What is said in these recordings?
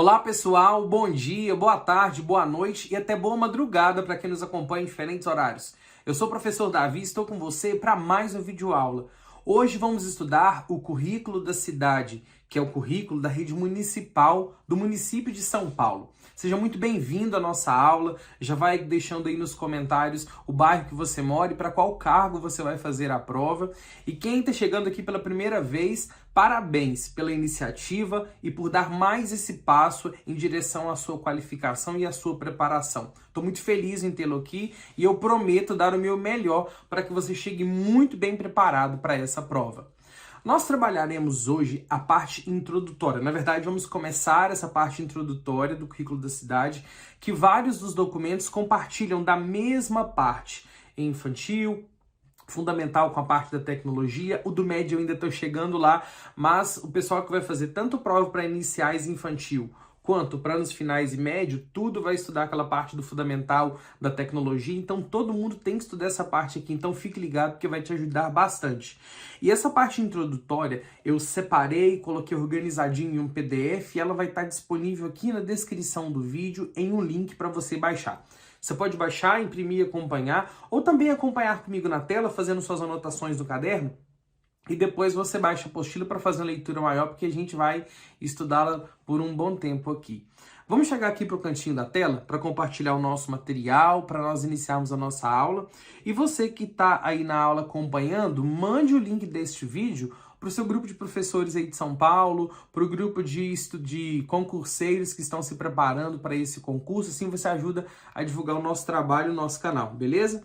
Olá pessoal, bom dia, boa tarde, boa noite e até boa madrugada para quem nos acompanha em diferentes horários. Eu sou o professor Davi e estou com você para mais uma videoaula. Hoje vamos estudar o currículo da cidade, que é o currículo da rede municipal do município de São Paulo. Seja muito bem-vindo à nossa aula, já vai deixando aí nos comentários o bairro que você mora e para qual cargo você vai fazer a prova. E quem está chegando aqui pela primeira vez, parabéns pela iniciativa e por dar mais esse passo em direção à sua qualificação e à sua preparação. Estou muito feliz em tê-lo aqui e eu prometo dar o meu melhor para que você chegue muito bem preparado para essa prova. Nós trabalharemos hoje a parte introdutória. Na verdade, vamos começar essa parte introdutória do currículo da cidade, que vários dos documentos compartilham da mesma parte, infantil, fundamental com a parte da tecnologia. O do médio eu ainda estou chegando lá, mas o pessoal que vai fazer tanto prova para iniciais e infantil, quanto para anos finais e médio, tudo vai estudar aquela parte do fundamental da tecnologia, então todo mundo tem que estudar essa parte aqui, então fique ligado porque vai te ajudar bastante. E essa parte introdutória eu separei, coloquei organizadinho em um PDF e ela vai estar disponível aqui na descrição do vídeo em um link para você baixar. Você pode baixar, imprimir e acompanhar, ou também acompanhar comigo na tela, fazendo suas anotações no caderno, e depois você baixa a apostila para fazer uma leitura maior, porque a gente vai estudá-la por um bom tempo aqui. Vamos chegar aqui para o cantinho da tela para compartilhar o nosso material, para nós iniciarmos a nossa aula. E você que está aí na aula acompanhando, mande o link deste vídeo para o seu grupo de professores aí de São Paulo, para o grupo de concurseiros que estão se preparando para esse concurso. Assim você ajuda a divulgar o nosso trabalho, o nosso canal, beleza?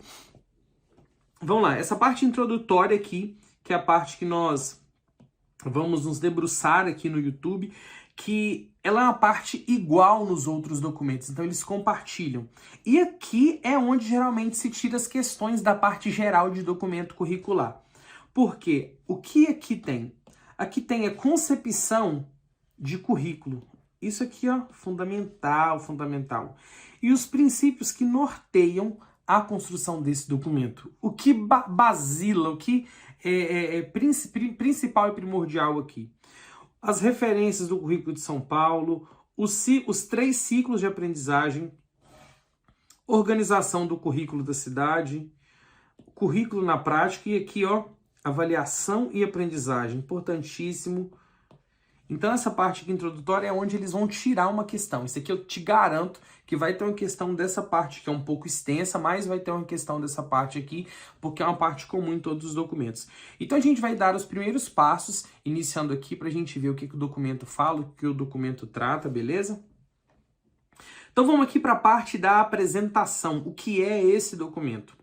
Vamos lá, essa parte introdutória aqui, que é a parte que nós vamos nos debruçar aqui no YouTube, que ela é uma parte igual nos outros documentos, então eles compartilham. E aqui é onde geralmente se tira as questões da parte geral de documento curricular. Por quê? O que aqui tem? Aqui tem a concepção de currículo. Isso aqui, ó, fundamental. E os princípios que norteiam a construção desse documento. O que basila, o que principal e primordial aqui. As referências do currículo de São Paulo, os 3 ciclos de aprendizagem, organização do currículo da cidade, currículo na prática e aqui, ó, avaliação e aprendizagem, importantíssimo. Então essa parte aqui introdutória é onde eles vão tirar uma questão. Isso aqui eu te garanto que vai ter uma questão dessa parte que é um pouco extensa, mas vai ter uma questão dessa parte aqui, porque é uma parte comum em todos os documentos. Então a gente vai dar os primeiros passos, iniciando aqui para a gente ver o que o documento fala, o que o documento trata, beleza? Então vamos aqui para a parte da apresentação. O que é esse documento?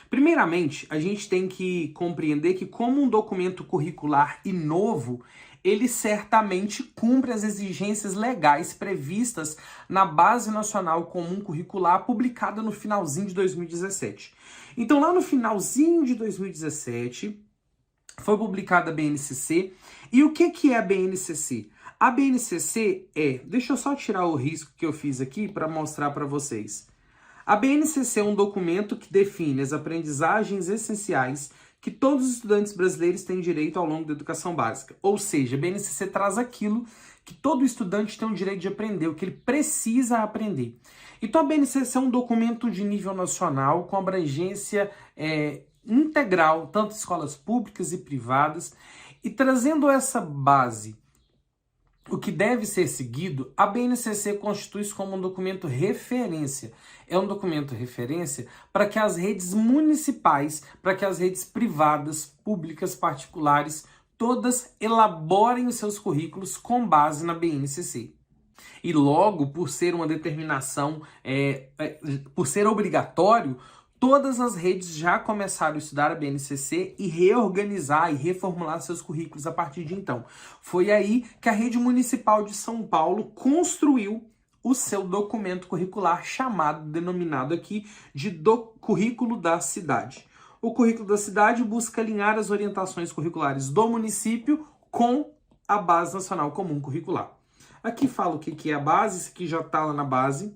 Primeiramente, a gente tem que compreender que como um documento curricular e novo, ele certamente cumpre as exigências legais previstas na Base Nacional Comum Curricular, publicada no finalzinho de 2017. Então, lá no finalzinho de 2017, foi publicada a BNCC. E o que é a BNCC? A BNCC deixa eu só tirar o risco que eu fiz aqui para mostrar para vocês. A BNCC é um documento que define as aprendizagens essenciais que todos os estudantes brasileiros têm direito ao longo da educação básica. Ou seja, a BNCC traz aquilo que todo estudante tem o direito de aprender, o que ele precisa aprender. Então a BNCC é um documento de nível nacional com abrangência integral, tanto escolas públicas e privadas, e trazendo essa base, o que deve ser seguido, a BNCC constitui-se como um documento referência. É um documento referência para que as redes municipais, para que as redes privadas, públicas, particulares, todas elaborem os seus currículos com base na BNCC. E logo, por ser uma determinação, por ser obrigatório, todas as redes já começaram a estudar a BNCC e reorganizar e reformular seus currículos a partir de então. Foi aí que a Rede Municipal de São Paulo construiu o seu documento curricular denominado aqui de Currículo da Cidade. O Currículo da Cidade busca alinhar as orientações curriculares do município com a Base Nacional Comum Curricular. Aqui fala o que é a base, isso aqui já está lá na base.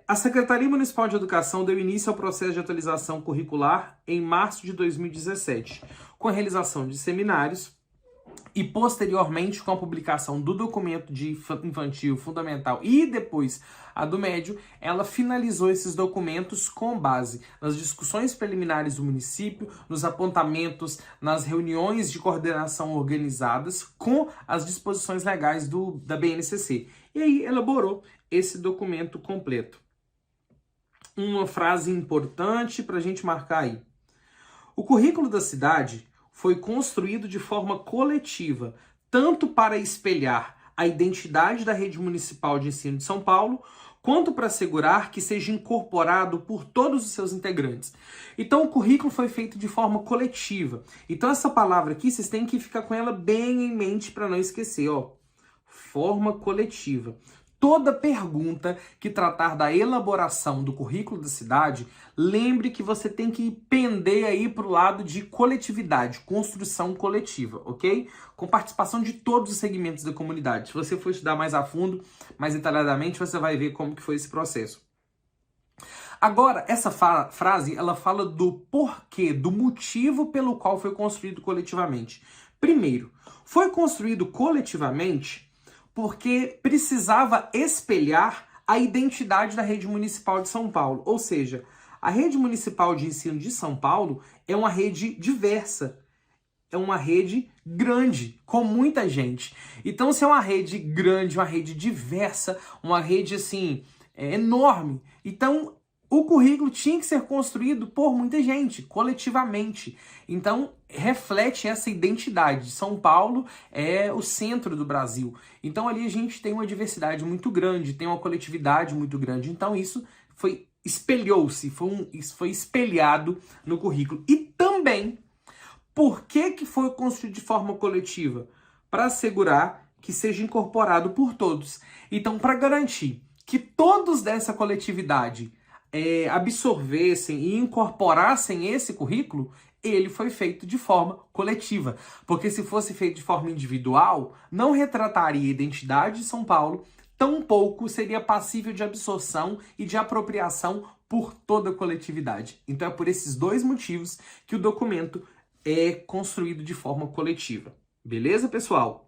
A Secretaria Municipal de Educação deu início ao processo de atualização curricular em março de 2017, com a realização de seminários E posteriormente, com a publicação do documento de infantil, fundamental e depois a do médio, ela finalizou esses documentos com base nas discussões preliminares do município, nos apontamentos, nas reuniões de coordenação organizadas com as disposições legais da BNCC. E aí elaborou esse documento completo. Uma frase importante para a gente marcar aí. O currículo da cidade foi construído de forma coletiva, tanto para espelhar a identidade da rede municipal de ensino de São Paulo, quanto para assegurar que seja incorporado por todos os seus integrantes. Então, o currículo foi feito de forma coletiva. Então, essa palavra aqui, vocês têm que ficar com ela bem em mente para não esquecer, ó. Forma coletiva. Toda pergunta que tratar da elaboração do currículo da cidade, lembre que você tem que pender aí para o lado de coletividade, construção coletiva, ok? Com participação de todos os segmentos da comunidade. Se você for estudar mais a fundo, mais detalhadamente, você vai ver como que foi esse processo. Agora, essa frase, ela fala do porquê, do motivo pelo qual foi construído coletivamente. Primeiro, foi construído coletivamente porque precisava espelhar a identidade da rede municipal de São Paulo. Ou seja, a rede municipal de ensino de São Paulo é uma rede diversa, é uma rede grande, com muita gente. Então, se é uma rede grande, uma rede diversa, uma rede, assim, enorme, então o currículo tinha que ser construído por muita gente, coletivamente. Então, reflete essa identidade. São Paulo é o centro do Brasil. Então, ali a gente tem uma diversidade muito grande, tem uma coletividade muito grande. Então, isso espelhou-se, foi espelhado no currículo. E também, por que foi construído de forma coletiva? Para assegurar que seja incorporado por todos. Então, para garantir que todos dessa coletividade absorvessem e incorporassem esse currículo, ele foi feito de forma coletiva. Porque se fosse feito de forma individual, não retrataria a identidade de São Paulo, tampouco seria passível de absorção e de apropriação por toda a coletividade. Então é por esses dois motivos que o documento é construído de forma coletiva. Beleza, pessoal?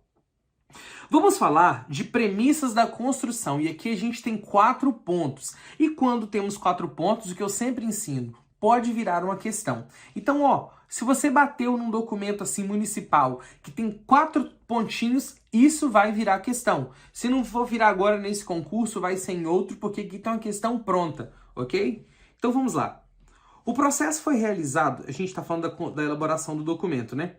Vamos falar de premissas da construção, e aqui a gente tem 4 pontos. E quando temos 4 pontos, o que eu sempre ensino, pode virar uma questão. Então, ó, se você bateu num documento assim municipal que tem 4 pontinhos, isso vai virar questão. Se não for virar agora nesse concurso, vai ser em outro, porque aqui tem uma questão pronta, ok? Então vamos lá. O processo foi realizado, a gente está falando da elaboração do documento, né?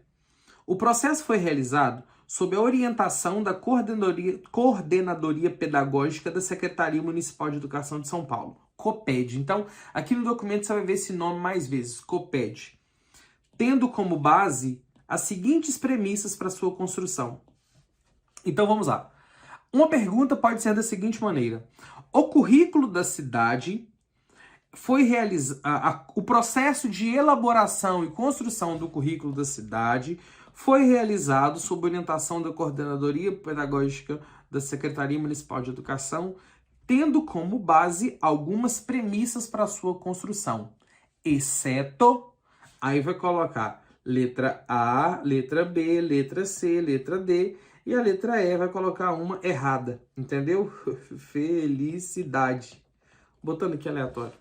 O processo foi realizado sob a orientação da Coordenadoria Pedagógica da Secretaria Municipal de Educação de São Paulo, COPED. Então, aqui no documento você vai ver esse nome mais vezes, COPED, tendo como base as seguintes premissas para sua construção. Então, vamos lá. Uma pergunta pode ser da seguinte maneira: o currículo da cidade foi realizado, o processo de elaboração e construção do currículo da cidade foi realizado sob orientação da Coordenadoria Pedagógica da Secretaria Municipal de Educação, tendo como base algumas premissas para sua construção, exceto, aí vai colocar letra A, letra B, letra C, letra D, e a letra E vai colocar uma errada, entendeu? Felicidade. Botando aqui aleatório.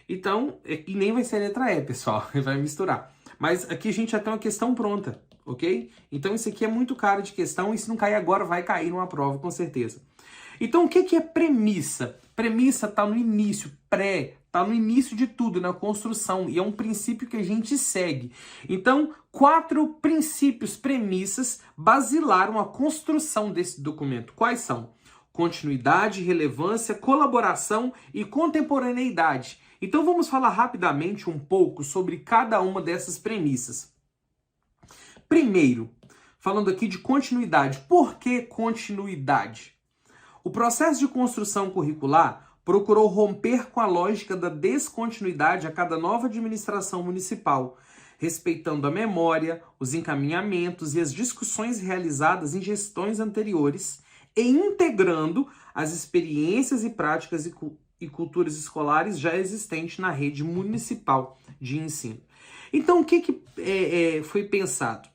Então, e nem vai ser a letra E, pessoal, vai misturar. Mas aqui a gente já tem uma questão pronta, ok? Então isso aqui é muito cara de questão, e se não cair agora, vai cair numa prova, com certeza. Então o que é premissa? Premissa está no início, está no início de tudo, na construção, e é um princípio que a gente segue. Então, 4 princípios, premissas, basilaram a construção desse documento. Quais são? Continuidade, relevância, colaboração e contemporaneidade. Então vamos falar rapidamente um pouco sobre cada uma dessas premissas. Primeiro, falando aqui de continuidade. Por que continuidade? O processo de construção curricular procurou romper com a lógica da descontinuidade a cada nova administração municipal, respeitando a memória, os encaminhamentos e as discussões realizadas em gestões anteriores e integrando as experiências e práticas e culturas escolares já existentes na rede municipal de ensino. Então, o que foi pensado?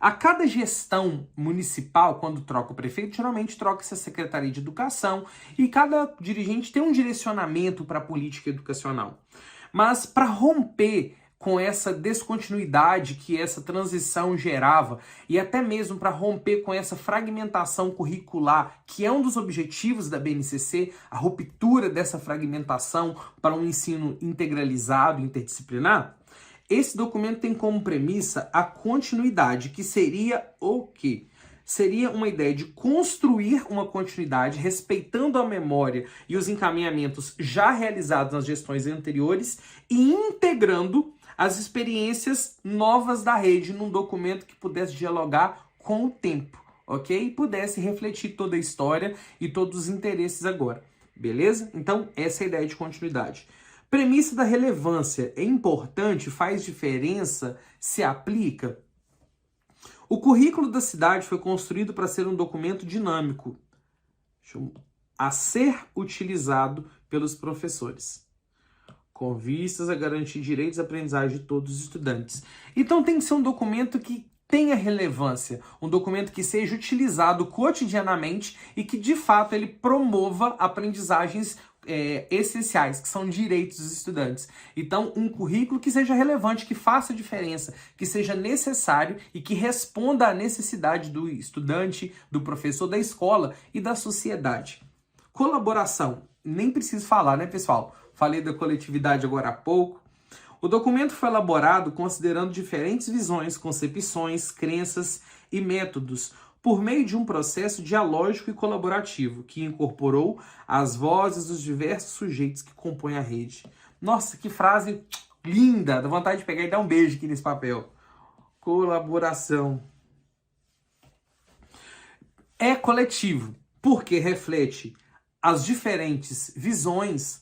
A cada gestão municipal, quando troca o prefeito, geralmente troca-se a Secretaria de Educação e cada dirigente tem um direcionamento para a política educacional. Mas para romper com essa descontinuidade que essa transição gerava e até mesmo para romper com essa fragmentação curricular, que é um dos objetivos da BNCC, a ruptura dessa fragmentação para um ensino integralizado, interdisciplinar, esse documento tem como premissa a continuidade, que seria o quê? Seria uma ideia de construir uma continuidade respeitando a memória e os encaminhamentos já realizados nas gestões anteriores e integrando as experiências novas da rede num documento que pudesse dialogar com o tempo, ok? E pudesse refletir toda a história e todos os interesses agora, beleza? Então, essa é a ideia de continuidade. Premissa da relevância. É importante, faz diferença, se aplica? O currículo da cidade foi construído para ser um documento dinâmico a ser utilizado pelos professores, com vistas a garantir direitos e aprendizagem de todos os estudantes. Então tem que ser um documento que tenha relevância, um documento que seja utilizado cotidianamente e que de fato ele promova aprendizagens essenciais, que são direitos dos estudantes. Então, um currículo que seja relevante, que faça diferença, que seja necessário e que responda à necessidade do estudante, do professor, da escola e da sociedade. Colaboração. Nem preciso falar, né, pessoal? Falei da coletividade agora há pouco. O documento foi elaborado considerando diferentes visões, concepções, crenças e métodos, por meio de um processo dialógico e colaborativo, que incorporou as vozes dos diversos sujeitos que compõem a rede. Nossa, que frase linda! Dá vontade de pegar e dar um beijo aqui nesse papel. Colaboração. É coletivo, porque reflete as diferentes visões,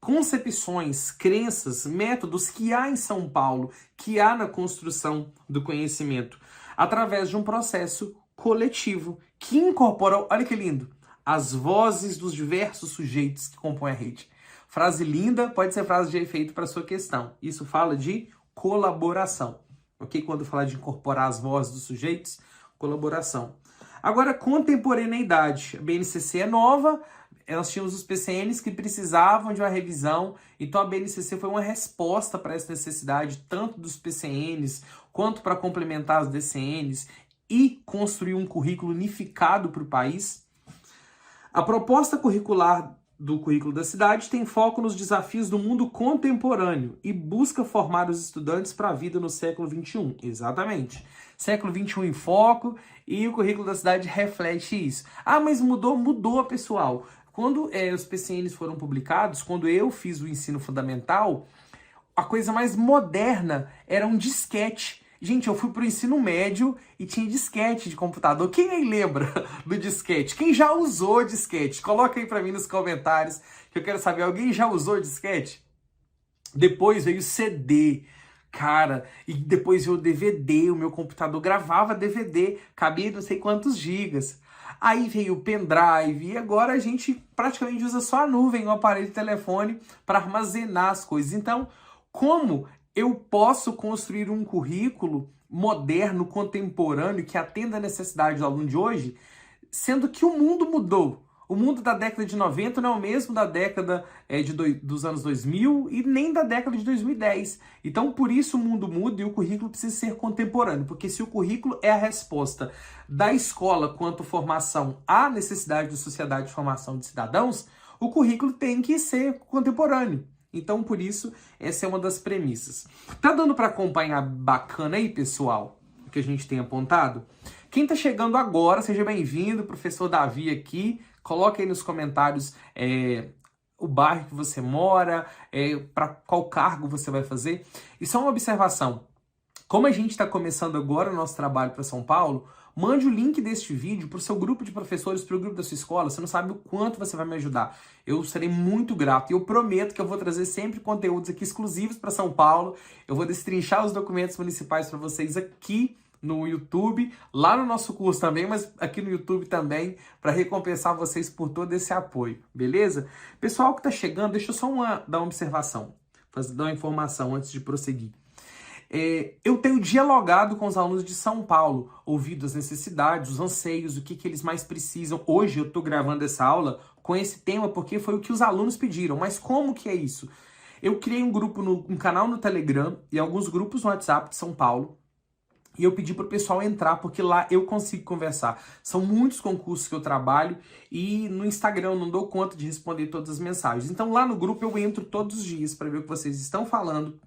concepções, crenças, métodos que há em São Paulo, que há na construção do conhecimento, através de um processo coletivo, que incorpora, olha que lindo, as vozes dos diversos sujeitos que compõem a rede. Frase linda, pode ser frase de efeito para sua questão. Isso fala de colaboração, ok? Quando falar de incorporar as vozes dos sujeitos, colaboração. Agora, contemporaneidade. A BNCC é nova, nós tínhamos os PCNs que precisavam de uma revisão, então a BNCC foi uma resposta para essa necessidade, tanto dos PCNs, quanto para complementar as DCNs, e construir um currículo unificado para o país. A proposta curricular do currículo da cidade tem foco nos desafios do mundo contemporâneo e busca formar os estudantes para a vida no século XXI. Exatamente. Século XXI em foco e o currículo da cidade reflete isso. Ah, mas mudou, pessoal. Quando os PCNs foram publicados, quando eu fiz o ensino fundamental, a coisa mais moderna era um disquete. Gente, eu fui pro ensino médio e tinha disquete de computador. Quem aí lembra do disquete? Quem já usou disquete? Coloca aí pra mim nos comentários, que eu quero saber. Alguém já usou disquete? Depois veio CD, cara, e depois veio o DVD. O meu computador gravava DVD, cabia não sei quantos gigas. Aí veio o pendrive e agora a gente praticamente usa só a nuvem, o aparelho de telefone para armazenar as coisas. Então, como eu posso construir um currículo moderno, contemporâneo, que atenda a necessidade do aluno de hoje, sendo que o mundo mudou. O mundo da década de 90 não é o mesmo da década dos anos 2000 e nem da década de 2010. Então, por isso o mundo muda e o currículo precisa ser contemporâneo, porque se o currículo é a resposta da escola quanto formação à necessidade da sociedade de formação de cidadãos, o currículo tem que ser contemporâneo. Então, por isso, essa é uma das premissas. Tá dando para acompanhar bacana aí, pessoal, o que a gente tem apontado? Quem tá chegando agora, seja bem-vindo, professor Davi aqui. Coloque aí nos comentários o bairro que você mora, para qual cargo você vai fazer. E só uma observação. Como a gente está começando agora o nosso trabalho para São Paulo, mande o link deste vídeo para o seu grupo de professores, para o grupo da sua escola. Você não sabe o quanto você vai me ajudar. Eu serei muito grato e eu prometo que eu vou trazer sempre conteúdos aqui exclusivos para São Paulo. Eu vou destrinchar os documentos municipais para vocês aqui no YouTube, lá no nosso curso também, mas aqui no YouTube também, para recompensar vocês por todo esse apoio, beleza? Pessoal que está chegando, deixa eu só dar uma observação, dar uma informação antes de prosseguir. Eu tenho dialogado com os alunos de São Paulo, ouvido as necessidades, os anseios, o que eles mais precisam. Hoje eu estou gravando essa aula com esse tema porque foi o que os alunos pediram. Mas como que é isso? Eu criei um grupo, um canal no Telegram e alguns grupos no WhatsApp de São Paulo. E eu pedi para o pessoal entrar, porque lá eu consigo conversar. São muitos concursos que eu trabalho e no Instagram eu não dou conta de responder todas as mensagens. Então lá no grupo eu entro todos os dias para ver o que vocês estão falando,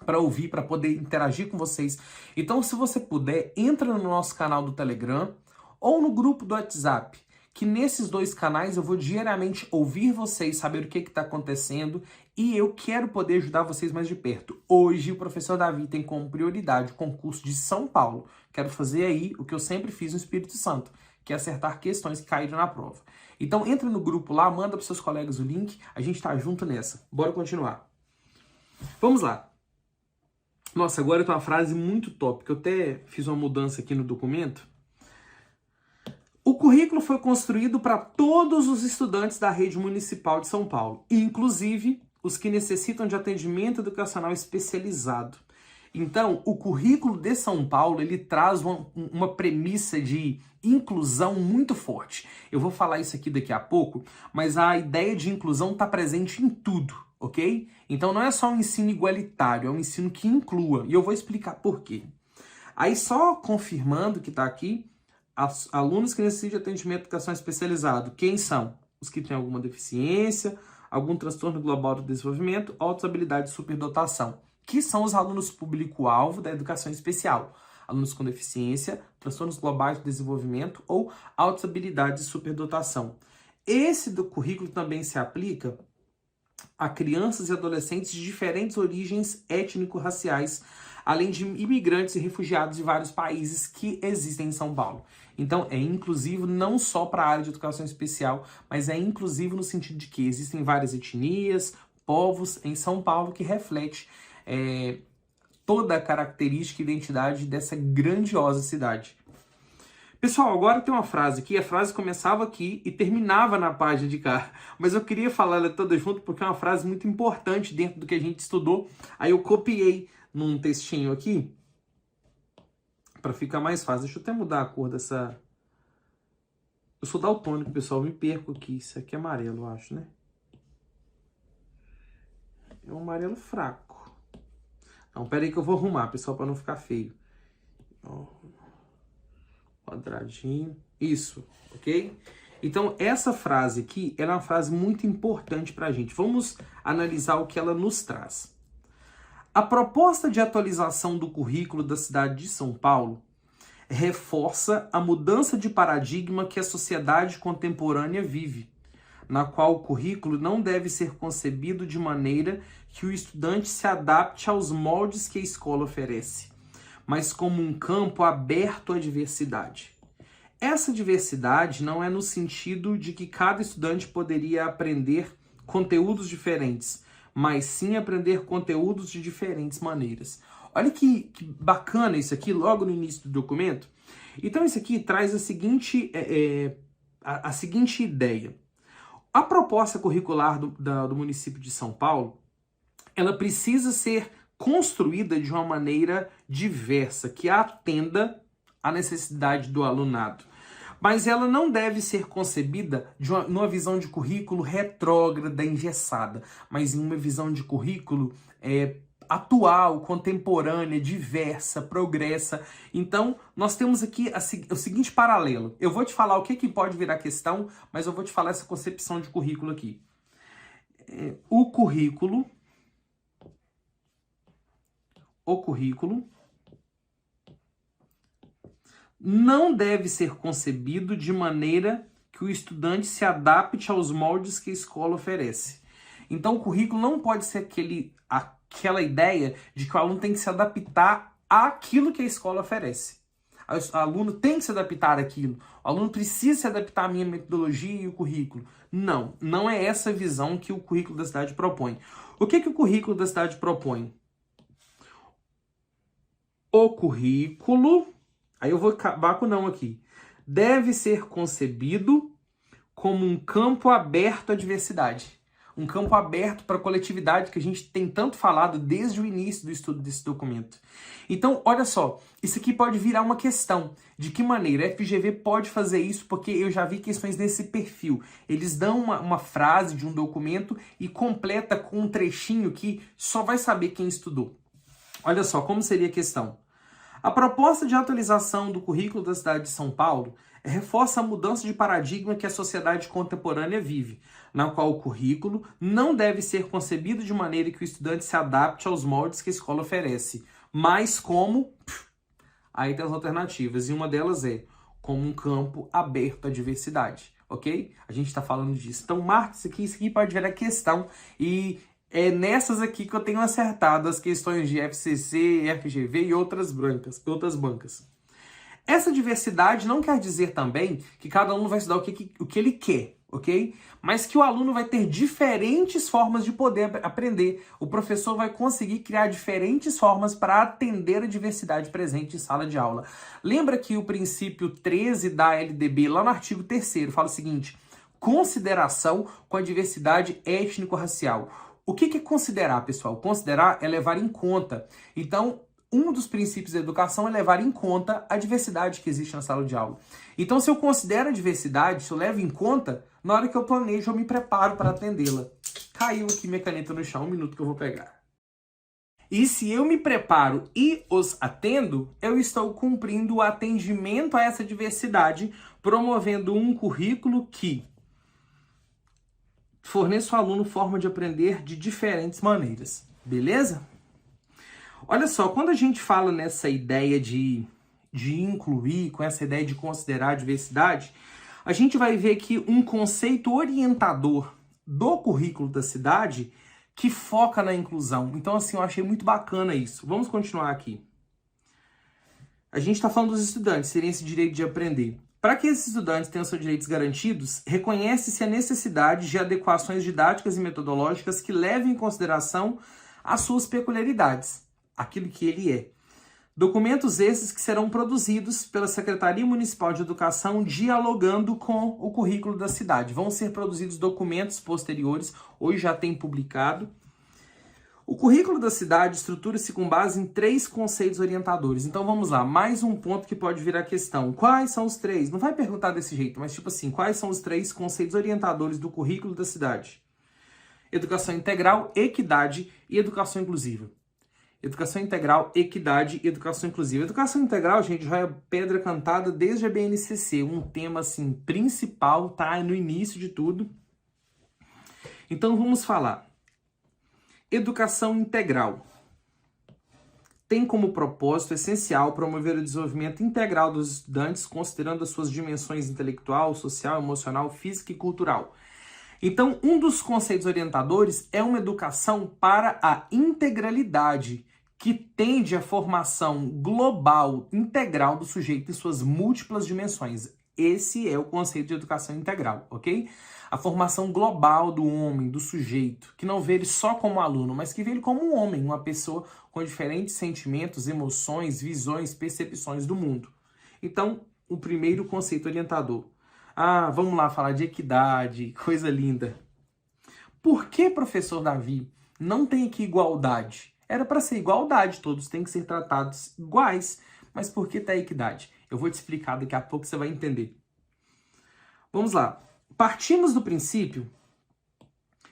para ouvir, para poder interagir com vocês. Então, se você puder, entra no nosso canal do Telegram ou no grupo do WhatsApp, que nesses dois canais eu vou diariamente ouvir vocês, saber o que está acontecendo e eu quero poder ajudar vocês mais de perto. Hoje, o professor Davi tem como prioridade o concurso de São Paulo. Quero fazer aí o que eu sempre fiz no Espírito Santo, que é acertar questões que caíram na prova. Então, entra no grupo lá, manda para seus colegas o link, a gente tá junto nessa. Bora continuar. Vamos lá. Nossa, agora tem uma frase muito top, que eu até fiz uma mudança aqui no documento. O currículo foi construído para todos os estudantes da rede municipal de São Paulo, inclusive os que necessitam de atendimento educacional especializado. Então, o currículo de São Paulo, ele traz uma premissa de inclusão muito forte. Eu vou falar isso aqui daqui a pouco, mas a ideia de inclusão está presente em tudo, ok? Então, não é só um ensino igualitário, é um ensino que inclua. E eu vou explicar por quê. Aí, só confirmando que está aqui, alunos que necessitam de atendimento de educação especializado. Quem são? Os que têm alguma deficiência, algum transtorno global do desenvolvimento, altas habilidades de superdotação, que são os alunos público-alvo da educação especial. Alunos com deficiência, transtornos globais do desenvolvimento ou altas habilidades de superdotação. Esse do currículo também se aplica a crianças e adolescentes de diferentes origens étnico-raciais, além de imigrantes e refugiados de vários países que existem em São Paulo. Então, é inclusivo não só para a área de educação especial, mas é inclusivo no sentido de que existem várias etnias, povos em São Paulo que reflete toda a característica e identidade dessa grandiosa cidade. Pessoal, agora tem uma frase aqui, a frase começava aqui e terminava na página de cá, mas eu queria falar ela toda junto porque é uma frase muito importante dentro do que a gente estudou, aí eu copiei num textinho aqui, para ficar mais fácil. Deixa eu até mudar a cor dessa... Eu sou daltônico, pessoal, me perco aqui, isso aqui é amarelo, eu acho, né? É um amarelo fraco. Não, pera aí que eu vou arrumar, pessoal, para não ficar feio. Ó, quadradinho. Isso, ok? Então, essa frase aqui, ela é uma frase muito importante para a gente. Vamos analisar o que ela nos traz. A proposta de atualização do currículo da cidade de São Paulo reforça a mudança de paradigma que a sociedade contemporânea vive, na qual o currículo não deve ser concebido de maneira que o estudante se adapte aos moldes que a escola oferece, mas como um campo aberto à diversidade. Essa diversidade não é no sentido de que cada estudante poderia aprender conteúdos diferentes, mas sim aprender conteúdos de diferentes maneiras. Olha que bacana isso aqui, logo no início do documento. Então, isso aqui traz a seguinte ideia. A proposta curricular do município de São Paulo, ela precisa ser construída de uma maneira diversa, que atenda à necessidade do alunado. Mas ela não deve ser concebida numa visão de currículo retrógrada, engessada, mas em uma visão de currículo atual, contemporânea, diversa, progressa. Então, nós temos aqui o seguinte paralelo. Eu vou te falar o que pode virar questão, mas eu vou te falar essa concepção de currículo aqui. O currículo não deve ser concebido de maneira que o estudante se adapte aos moldes que a escola oferece. Então, o currículo não pode ser aquela ideia de que o aluno tem que se adaptar àquilo que a escola oferece. O aluno tem que se adaptar àquilo. O aluno precisa se adaptar à minha metodologia e o currículo. Não, não é essa visão que o currículo da cidade propõe. O que o currículo da cidade propõe? O currículo... Aí eu vou acabar com não aqui. Deve ser concebido como um campo aberto à diversidade. um campo aberto para a coletividade que a gente tem tanto falado desde o início do estudo desse documento. Então, olha só, isso aqui pode virar uma questão. De que maneira a FGV pode fazer isso? Porque eu já vi questões nesse perfil. Eles dão uma frase de um documento e completa com um trechinho que só vai saber quem estudou. Olha só, como seria a questão? A proposta de atualização do currículo da cidade de São Paulo reforça a mudança de paradigma que a sociedade contemporânea vive, na qual o currículo não deve ser concebido de maneira que o estudante se adapte aos moldes que a escola oferece, mas como... Aí tem as alternativas, e uma delas é como um campo aberto à diversidade, ok? A gente está falando disso. Então, marca isso aqui pode virar questão, e é nessas aqui que eu tenho acertado as questões de FCC, FGV e outras bancas. Essa diversidade não quer dizer também que cada aluno vai estudar o que ele quer, ok? Mas que o aluno vai ter diferentes formas de poder aprender. O professor vai conseguir criar diferentes formas para atender a diversidade presente em sala de aula. Lembra que o princípio 13 da LDB, lá no artigo 3º, fala o seguinte: consideração com a diversidade étnico-racial. O que é considerar, pessoal? Considerar é levar em conta. Então, um dos princípios da educação é levar em conta a diversidade que existe na sala de aula. Então, se eu considero a diversidade, se eu levo em conta, na hora que eu planejo, eu me preparo para atendê-la. Caiu aqui minha caneta no chão, um minuto que eu vou pegar. E se eu me preparo e os atendo, eu estou cumprindo o atendimento a essa diversidade, promovendo um currículo que forneça ao aluno forma de aprender de diferentes maneiras. Beleza? Olha só, quando a gente fala nessa ideia de incluir, com essa ideia de considerar a diversidade, a gente vai ver aqui um conceito orientador do currículo da cidade que foca na inclusão. Então, assim, eu achei muito bacana isso. Vamos continuar aqui. A gente está falando dos estudantes terem esse direito de aprender. Para que esses estudantes tenham seus direitos garantidos, reconhece-se a necessidade de adequações didáticas e metodológicas que levem em consideração as suas peculiaridades, aquilo que ele é. Documentos esses que serão produzidos pela Secretaria Municipal de Educação dialogando com o currículo da cidade. Vão ser produzidos documentos posteriores, hoje já tem publicado. O currículo da cidade estrutura-se com base em 3 conceitos orientadores. Então vamos lá, mais um ponto que pode virar questão. Quais são os 3? Não vai perguntar desse jeito, mas tipo assim, quais são os 3 conceitos orientadores do currículo da cidade? Educação integral, equidade e educação inclusiva. Educação integral, equidade e educação inclusiva. Educação integral, gente, já é pedra cantada desde a BNCC, um tema assim principal, tá no início de tudo. Então vamos falar. Educação integral tem como propósito essencial promover o desenvolvimento integral dos estudantes, considerando as suas dimensões intelectual, social, emocional, física e cultural. Então, um dos conceitos orientadores é uma educação para a integralidade, que tende à formação global, integral do sujeito em suas múltiplas dimensões. Esse é o conceito de educação integral, ok? A formação global do homem, do sujeito, que não vê ele só como aluno, mas que vê ele como um homem, uma pessoa com diferentes sentimentos, emoções, visões, percepções do mundo. Então, o primeiro conceito orientador. Ah, vamos lá falar de equidade, coisa linda. Por que, professor Davi, não tem aqui igualdade? Era para ser igualdade, todos têm que ser tratados iguais, mas por que tá equidade? Eu vou te explicar daqui a pouco, você vai entender. Vamos lá. Partimos do princípio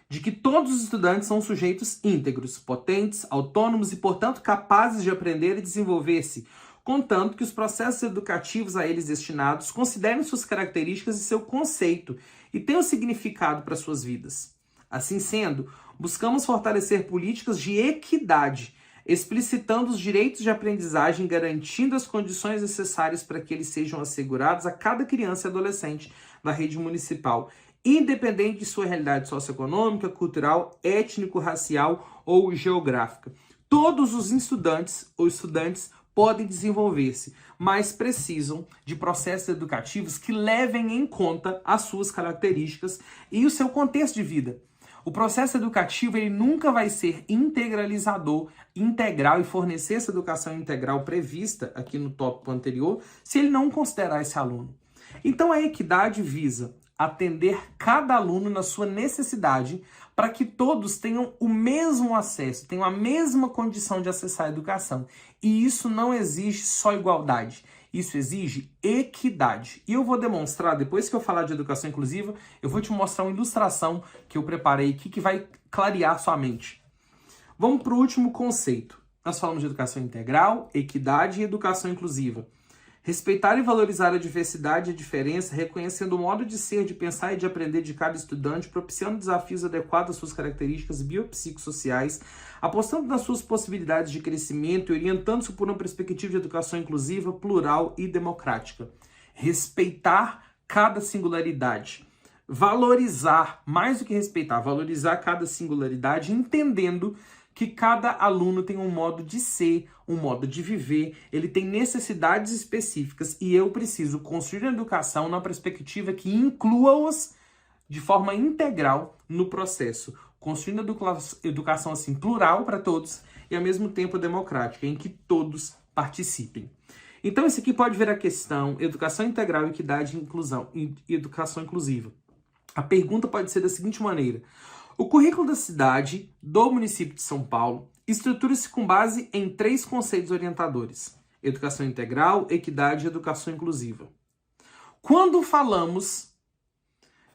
de que todos os estudantes são sujeitos íntegros, potentes, autônomos e, portanto, capazes de aprender e desenvolver-se, contanto que os processos educativos a eles destinados considerem suas características e seu conceito e tenham significado para suas vidas. Assim sendo, buscamos fortalecer políticas de equidade, explicitando os direitos de aprendizagem, garantindo as condições necessárias para que eles sejam assegurados a cada criança e adolescente da rede municipal, independente de sua realidade socioeconômica, cultural, étnico-racial ou geográfica. Todos os estudantes ou estudantes podem desenvolver-se, mas precisam de processos educativos que levem em conta as suas características e o seu contexto de vida. O processo educativo ele nunca vai ser integralizador, integral e fornecer essa educação integral prevista aqui no tópico anterior, se ele não considerar esse aluno. Então a equidade visa atender cada aluno na sua necessidade para que todos tenham o mesmo acesso, tenham a mesma condição de acessar a educação. E isso não exige só igualdade, isso exige equidade. E eu vou demonstrar, depois que eu falar de educação inclusiva, eu vou te mostrar uma ilustração que eu preparei aqui que vai clarear sua mente. Vamos para o último conceito. Nós falamos de educação integral, equidade e educação inclusiva. Respeitar e valorizar a diversidade e a diferença, reconhecendo o modo de ser, de pensar e de aprender de cada estudante, propiciando desafios adequados às suas características biopsicossociais, apostando nas suas possibilidades de crescimento e orientando-se por uma perspectiva de educação inclusiva, plural e democrática. Respeitar cada singularidade. Valorizar, mais do que respeitar, valorizar cada singularidade, entendendo que cada aluno tem um modo de ser, um modo de viver, ele tem necessidades específicas e eu preciso construir a educação na perspectiva que inclua-os de forma integral no processo, construindo a educação assim plural para todos e ao mesmo tempo democrática, em que todos participem. Então esse aqui pode ver a questão educação integral, equidade e inclusão, e educação inclusiva. A pergunta pode ser da seguinte maneira: o currículo da cidade do município de São Paulo estrutura-se com base em 3 conceitos orientadores: educação integral, equidade e educação inclusiva. Quando falamos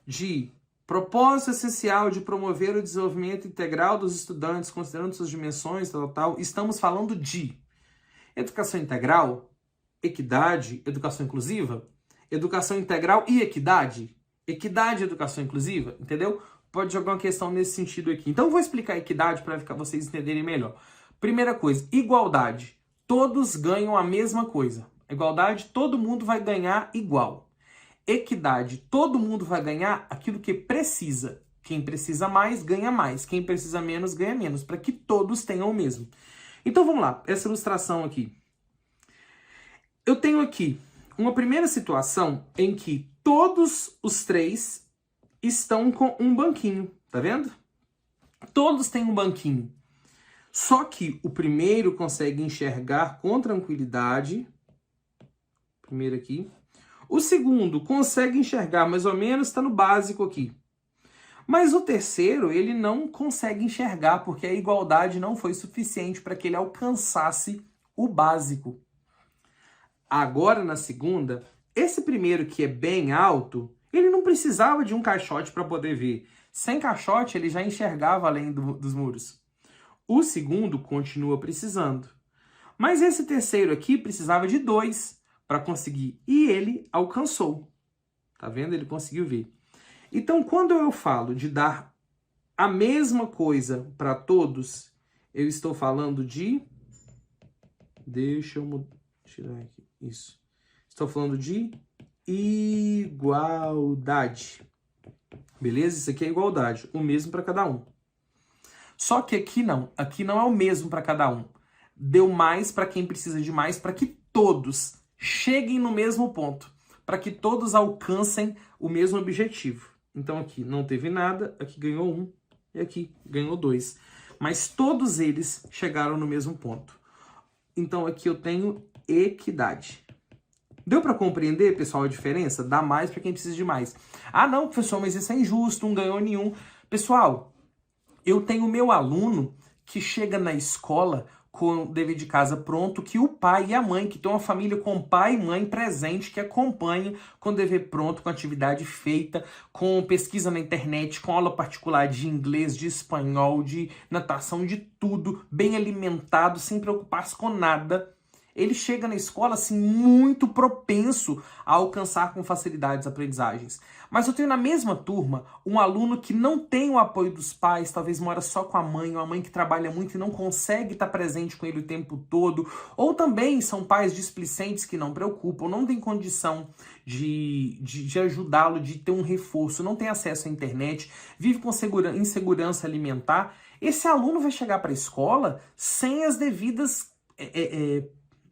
de propósito essencial de promover o desenvolvimento integral dos estudantes, considerando suas dimensões, estamos falando de educação integral, equidade, educação inclusiva, educação integral e equidade, equidade e educação inclusiva, entendeu? Pode jogar uma questão nesse sentido aqui. Então, eu vou explicar a equidade para vocês entenderem melhor. Primeira coisa, igualdade. Todos ganham a mesma coisa. Igualdade, todo mundo vai ganhar igual. Equidade, todo mundo vai ganhar aquilo que precisa. Quem precisa mais, ganha mais. Quem precisa menos, ganha menos. Para que todos tenham o mesmo. Então, vamos lá. Essa ilustração aqui. Eu tenho aqui uma primeira situação em que todos os 3 estão com um banquinho, tá vendo? Todos têm um banquinho. Só que o primeiro consegue enxergar com tranquilidade. Primeiro aqui. O segundo consegue enxergar mais ou menos, está no básico aqui. Mas o terceiro, ele não consegue enxergar, porque a igualdade não foi suficiente para que ele alcançasse o básico. Agora, na segunda, esse primeiro que é bem alto, ele não precisava de um caixote para poder ver. Sem caixote, ele já enxergava além dos muros. O segundo continua precisando. Mas esse terceiro aqui precisava de 2 para conseguir. E ele alcançou. Tá vendo? Ele conseguiu ver. Então, quando eu falo de dar a mesma coisa para todos, eu estou falando de... Deixa eu tirar aqui. Isso. Estou falando de igualdade. Beleza? Isso aqui é igualdade. O mesmo para cada um. Só que aqui não. Aqui não é o mesmo para cada um. Deu mais para quem precisa de mais, para que todos cheguem no mesmo ponto. Para que todos alcancem o mesmo objetivo. Então aqui não teve nada, aqui ganhou 1 e aqui ganhou 2. Mas todos eles chegaram no mesmo ponto. Então aqui eu tenho equidade. Deu para compreender, pessoal, a diferença? Dá mais para quem precisa de mais. Ah, não, professor, mas isso é injusto, não ganhou nenhum. Pessoal, eu tenho meu aluno que chega na escola com o dever de casa pronto, que o pai e a mãe, que tem uma família com pai e mãe presente, que acompanha com o dever pronto, com atividade feita, com pesquisa na internet, com aula particular de inglês, de espanhol, de natação, de tudo, bem alimentado, sem preocupar-se com nada. Ele chega na escola assim muito propenso a alcançar com facilidade as aprendizagens. Mas eu tenho na mesma turma um aluno que não tem o apoio dos pais, talvez mora só com a mãe, uma mãe que trabalha muito e não consegue estar presente com ele o tempo todo, ou também são pais displicentes que não preocupam, não tem condição de ajudá-lo, de ter um reforço, não tem acesso à internet, vive com insegurança alimentar. Esse aluno vai chegar para a escola sem as devidas...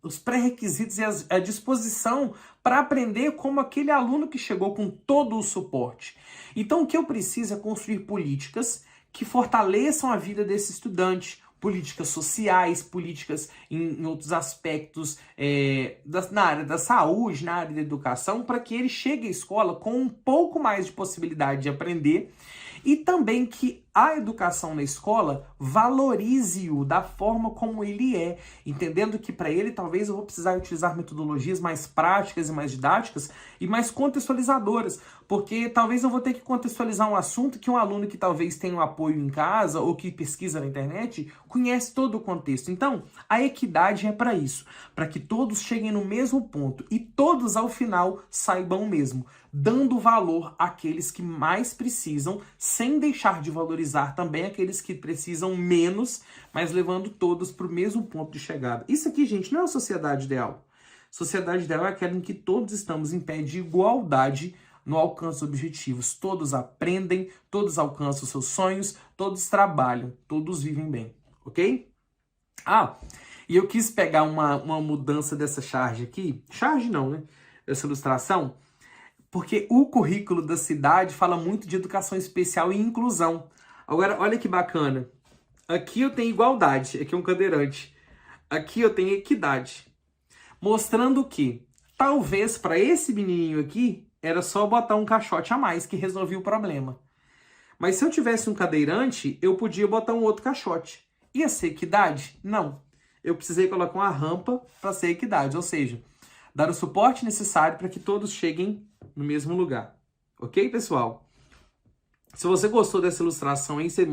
os pré-requisitos e a disposição para aprender como aquele aluno que chegou com todo o suporte. Então, o que eu preciso é construir políticas que fortaleçam a vida desse estudante, políticas sociais, políticas em outros aspectos na área da saúde, na área da educação, para que ele chegue à escola com um pouco mais de possibilidade de aprender e também que a educação na escola valorize-o da forma como ele é, entendendo que para ele talvez eu vou precisar utilizar metodologias mais práticas e mais didáticas e mais contextualizadoras, porque talvez eu vou ter que contextualizar um assunto que um aluno que talvez tenha um apoio em casa ou que pesquisa na internet conhece todo o contexto. Então, a equidade é para isso, para que todos cheguem no mesmo ponto e todos ao final saibam o mesmo, dando valor àqueles que mais precisam, sem deixar de valorizar também aqueles que precisam menos, mas levando todos para o mesmo ponto de chegada. Isso aqui, gente, não é a sociedade ideal. Sociedade ideal é aquela em que todos estamos em pé de igualdade no alcance dos objetivos. Todos aprendem, todos alcançam seus sonhos, todos trabalham, todos vivem bem, ok? E eu quis pegar uma mudança dessa charge aqui, charge não, né? Dessa ilustração, porque o currículo da cidade fala muito de educação especial e inclusão. Agora, olha que bacana. Aqui eu tenho igualdade, aqui é um cadeirante. Aqui eu tenho equidade. Mostrando que, talvez para esse menininho aqui, era só botar um caixote a mais que resolvia o problema. Mas se eu tivesse um cadeirante, eu podia botar um outro caixote. Ia ser equidade? Não. Eu precisei colocar uma rampa para ser equidade, ou seja, dar o suporte necessário para que todos cheguem no mesmo lugar. Ok, pessoal? Se você gostou dessa ilustração aí, você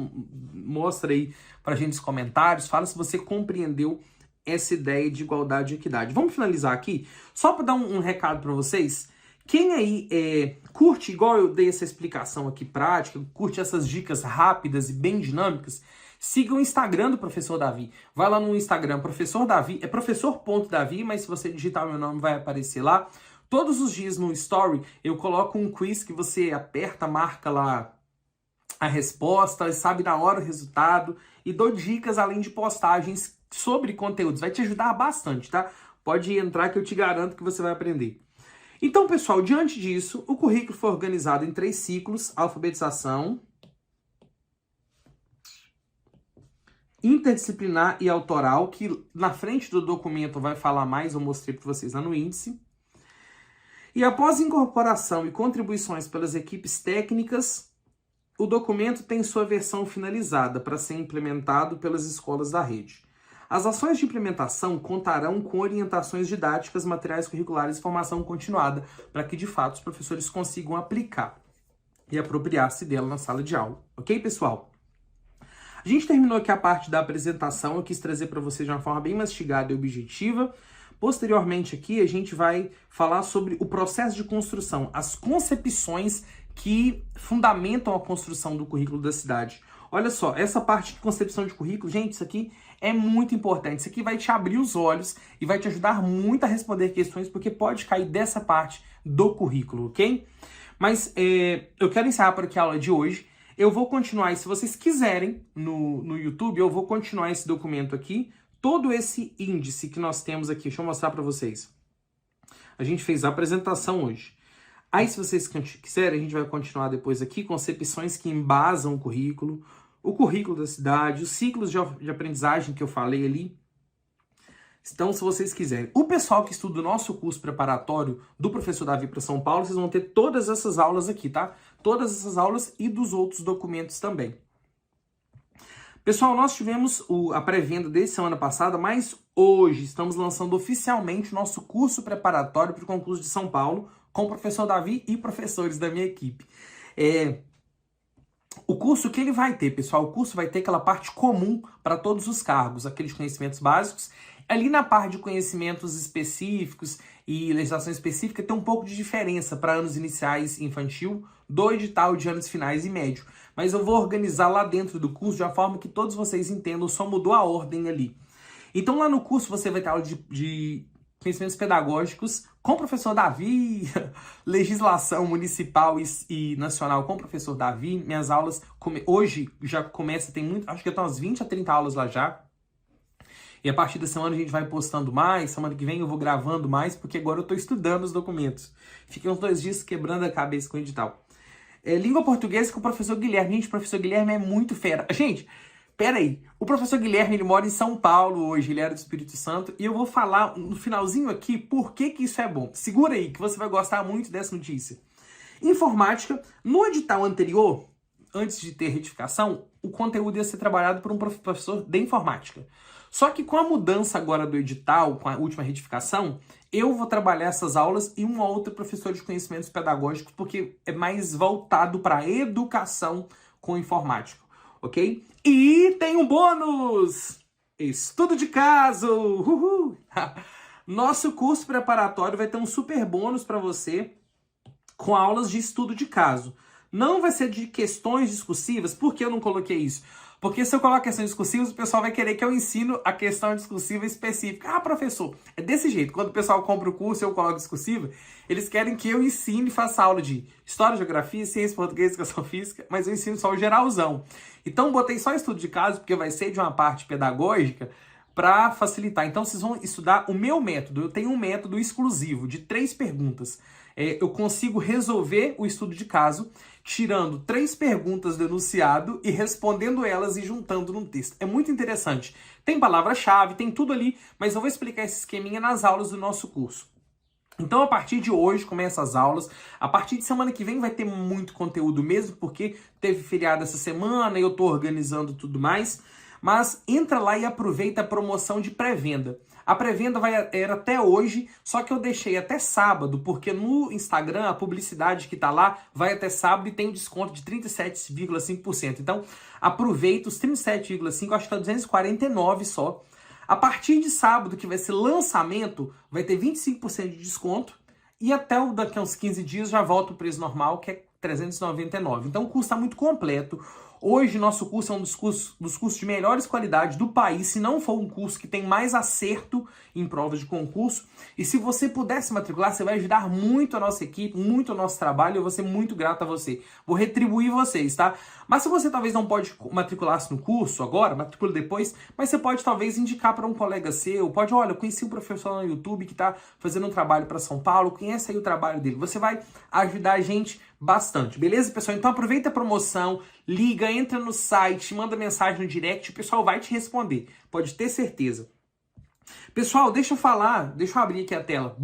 mostra aí pra gente nos comentários, fala se você compreendeu essa ideia de igualdade e equidade. Vamos finalizar aqui, só para dar um recado para vocês. Quem aí curte, igual eu dei essa explicação aqui prática, curte essas dicas rápidas e bem dinâmicas, siga o Instagram do Professor Davi. Vai lá no Instagram, Professor Davi, é professor.davi, mas se você digitar o meu nome vai aparecer lá. Todos os dias no Story eu coloco um quiz que você aperta, marca lá a resposta, sabe na hora o resultado e dou dicas além de postagens sobre conteúdos. Vai te ajudar bastante, tá? Pode entrar que eu te garanto que você vai aprender. Então, pessoal, diante disso, o currículo foi organizado em 3 ciclos: alfabetização, interdisciplinar e autoral, que na frente do documento vai falar mais, eu mostrei para vocês lá no índice. E após incorporação e contribuições pelas equipes técnicas, o documento tem sua versão finalizada para ser implementado pelas escolas da rede. As ações de implementação contarão com orientações didáticas, materiais curriculares e formação continuada, para que, de fato, os professores consigam aplicar e apropriar-se dela na sala de aula. Ok, pessoal? A gente terminou aqui a parte da apresentação, eu quis trazer para vocês de uma forma bem mastigada e objetiva. Posteriormente aqui, a gente vai falar sobre o processo de construção, as concepções que fundamentam a construção do currículo da cidade. Olha só, essa parte de concepção de currículo, gente, isso aqui é muito importante. Isso aqui vai te abrir os olhos e vai te ajudar muito a responder questões, porque pode cair dessa parte do currículo, ok? Mas eu quero encerrar por aqui a aula de hoje. Eu vou continuar, e se vocês quiserem, no YouTube, eu vou continuar esse documento aqui, todo esse índice que nós temos aqui. Deixa eu mostrar para vocês. A gente fez a apresentação hoje. Aí, se vocês quiserem, a gente vai continuar depois aqui, concepções que embasam o currículo da cidade, os ciclos de aprendizagem que eu falei ali. Então, se vocês quiserem. O pessoal que estuda o nosso curso preparatório do Professor Davi para São Paulo, vocês vão ter todas essas aulas aqui, tá? Todas essas aulas e dos outros documentos também. Pessoal, nós tivemos a pré-venda desde semana passada, mas hoje estamos lançando oficialmente o nosso curso preparatório para o concurso de São Paulo, com o Professor Davi e professores da minha equipe. O curso que ele vai ter, pessoal, o curso vai ter aquela parte comum para todos os cargos, aqueles conhecimentos básicos. Ali na parte de conhecimentos específicos e legislação específica tem um pouco de diferença para anos iniciais infantil, do edital de anos finais e médio. Mas eu vou organizar lá dentro do curso de uma forma que todos vocês entendam, só mudou a ordem ali. Então lá no curso você vai ter aula de conhecimentos pedagógicos com o professor Davi, legislação municipal e nacional com o professor Davi. Minhas aulas hoje já começa, tem muito, acho que estão umas 20 a 30 aulas lá já. E a partir da semana a gente vai postando mais, semana que vem eu vou gravando mais, porque agora eu estou estudando os documentos. Fiquei uns 2 dias quebrando a cabeça com o edital. Língua portuguesa com o professor Guilherme. Gente, o professor Guilherme é muito fera. Gente, Pera aí, o professor Guilherme, ele mora em São Paulo hoje, ele era do Espírito Santo, e eu vou falar no finalzinho aqui por que isso é bom. Segura aí, que você vai gostar muito dessa notícia. Informática, no edital anterior, antes de ter retificação, o conteúdo ia ser trabalhado por um professor de informática. Só que com a mudança agora do edital, com a última retificação, eu vou trabalhar essas aulas e um outro professor de conhecimentos pedagógicos, porque é mais voltado para a educação com informática, ok? E tem um bônus! Estudo de caso! Uhul! Nosso curso preparatório vai ter um super bônus para você com aulas de estudo de caso. Não vai ser de questões discursivas. Por que eu não coloquei isso? Porque se eu coloco questões discursivas, o pessoal vai querer que eu ensino a questão discursiva específica. Ah, professor, é desse jeito. Quando o pessoal compra o curso e eu coloco discursiva, eles querem que eu ensine e faça aula de História, Geografia, Ciência, Português, Educação Física, mas eu ensino só o geralzão. Então, botei só estudo de caso, porque vai ser de uma parte pedagógica, para facilitar. Então, vocês vão estudar o meu método. Eu tenho um método exclusivo de 3 perguntas. Eu consigo resolver o estudo de caso tirando 3 perguntas do enunciado e respondendo elas e juntando num texto. É muito interessante. Tem palavra-chave, tem tudo ali, mas eu vou explicar esse esqueminha nas aulas do nosso curso. Então, a partir de hoje, começam as aulas. A partir de semana que vem vai ter muito conteúdo mesmo, porque teve feriado essa semana e eu tô organizando tudo mais. Mas entra lá e aproveita a promoção de pré-venda. A pré-venda era até hoje, só que eu deixei até sábado, porque no Instagram a publicidade que tá lá vai até sábado e tem um desconto de 37,5%. Então, aproveita os 37,5%, acho que tá 249 só. A partir de sábado, que vai ser lançamento, vai ter 25% de desconto. E até daqui a uns 15 dias já volta o preço normal, que é 399. Então o curso está muito completo. Hoje nosso curso é um dos cursos de melhores qualidades do país, se não for um curso que tem mais acerto em provas de concurso. E se você puder se matricular, você vai ajudar muito a nossa equipe, muito o nosso trabalho, eu vou ser muito grato a você. Vou retribuir vocês, tá? Mas se você talvez não pode matricular-se no curso agora, matricule depois, mas você pode talvez indicar para um colega seu, pode, olha, eu conheci um professor no YouTube que está fazendo um trabalho para São Paulo, conhece aí o trabalho dele. Você vai ajudar a gente bastante, beleza, pessoal? Então aproveita a promoção, liga, entra no site, manda mensagem no direct, o pessoal vai te responder, pode ter certeza. Pessoal, deixa eu abrir aqui a tela.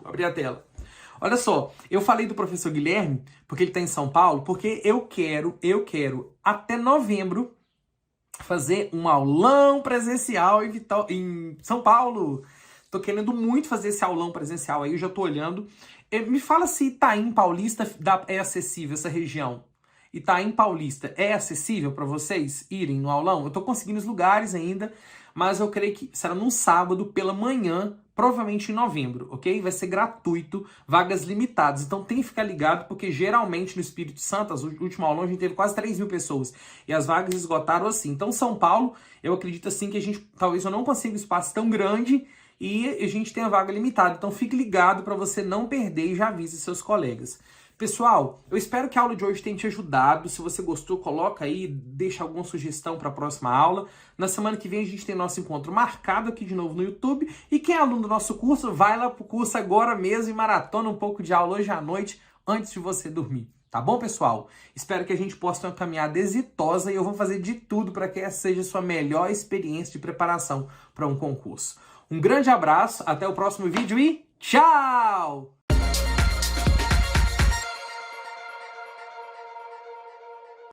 Abri a tela. Olha só, eu falei do professor Guilherme, porque ele está em São Paulo, porque eu quero até novembro fazer um aulão presencial em São Paulo. Tô querendo muito fazer esse aulão presencial aí, eu já tô olhando. Me fala se Itaim Paulista é acessível, essa região. Itaim Paulista é acessível para vocês irem no aulão? Eu tô conseguindo os lugares ainda, mas eu creio que será num sábado pela manhã, provavelmente em novembro, ok? Vai ser gratuito, vagas limitadas. Então tem que ficar ligado, porque geralmente no Espírito Santo, as últimas aulas, a gente teve quase 3 mil pessoas. E as vagas esgotaram assim. Então São Paulo, eu acredito assim que a gente, talvez eu não consiga um espaço tão grande, e a gente tem a vaga limitada. Então fique ligado para você não perder e já avise seus colegas. Pessoal, eu espero que a aula de hoje tenha te ajudado. Se você gostou, coloca aí, deixa alguma sugestão para a próxima aula. Na semana que vem a gente tem nosso encontro marcado aqui de novo no YouTube. E quem é aluno do nosso curso, vai lá pro curso agora mesmo e maratona um pouco de aula hoje à noite, antes de você dormir. Tá bom, pessoal? Espero que a gente possa ter uma caminhada exitosa e eu vou fazer de tudo para que essa seja a sua melhor experiência de preparação para um concurso. Um grande abraço, até o próximo vídeo e tchau!